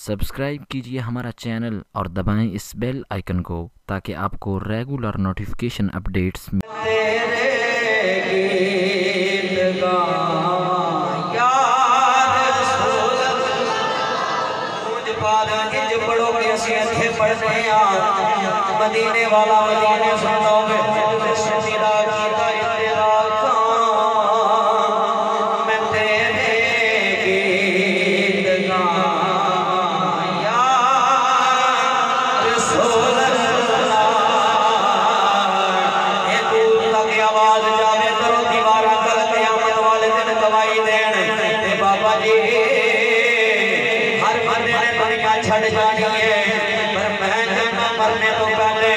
Subscribe कीजिए हमारा channel और दबाएं इस बेल आइकन को ताकि आपको रेगुलर नोटिफिकेशन अपडेट्स मदीने वाला मदीने सुनोगे मैं तेरे गीत गावां या रसूल अल्लाह। ये दूर तक आवाज जावे करो दीवारा कल क़यामत वाले दिन गवाही देन ते बाबा जी हर बंदे ने दुनिया छड़ जानी है पर मैं जाना मरने तो पहले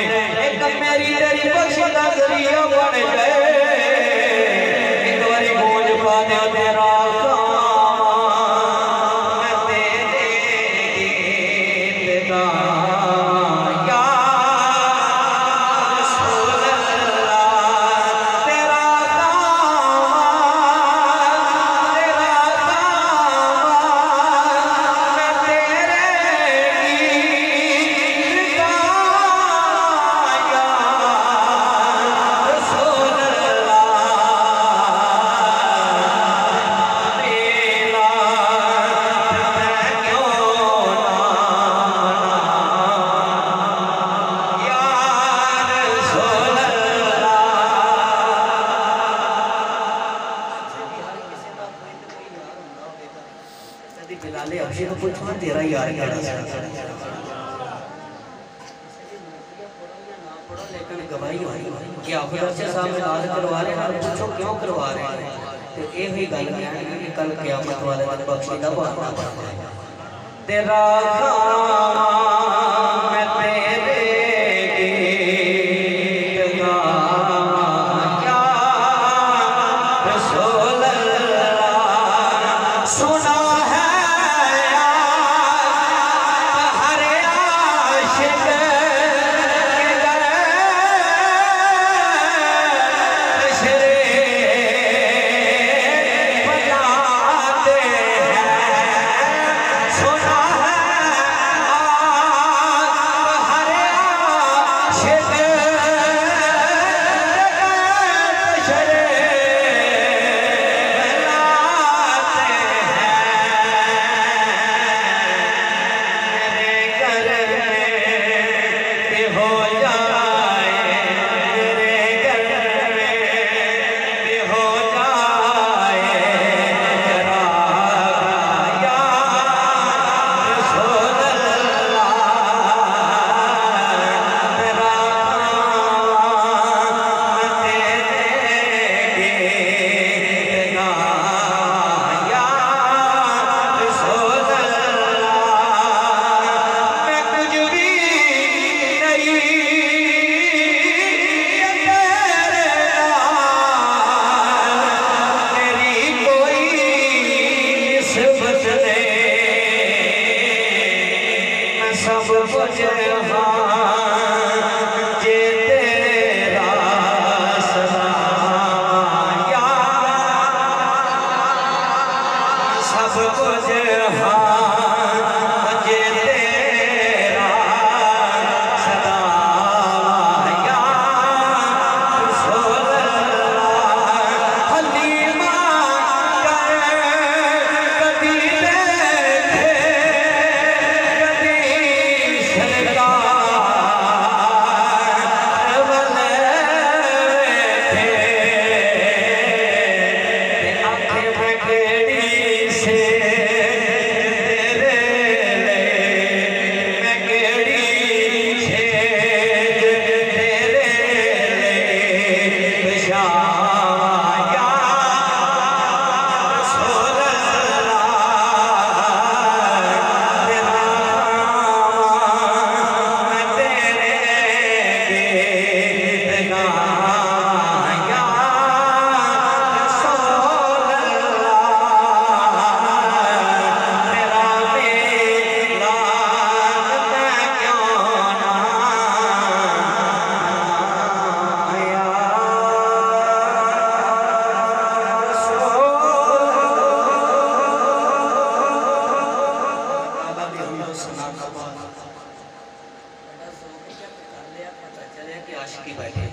एक मेरी तेरी बख्शिश जरिया बन गए। एक बारी गूंज पा दे तेरा मैं तेरे गीत गावां या रसूल अल्लाह। तेरा मैं तेरे गीत गावां रसूल अल्लाह। मेरा मैं क्यों ना या रसूल अल्लाह। बिलाले अभी तो पूछो तेरा यार लेकिन गवाही क्या से सामने नाज करवा रहे हैं पूछो क्यों करवा रहे हैं तो ये ही गल कहनी कि कल क़यामत वाले दिन बख्शी दा बहाना बनना है। तेरा मैं तेरे गीत गावां या रसूल अल्लाह। सुना है हर आशिक के नशरे बनाते हैं। सुना है हर आशिक के नशरे हो जाए मेरे घर में भी हो जाए चरागा या रसूल अल्लाह। तेरा मैं तेरे गीत गावां या रसूल अल्लाह। मैं कुछ भी नहीं मेरी कोई निस्बत नहीं मैं सब कुछ जे तेरा सलाम या सब कुछ जे तेरा सलाम या रसूल अल्लाह। हलीमा कभी देखे कभी सरकार सुना का बाद बड़ा सोच कर लिया, पता चले कि आशिकी बैठे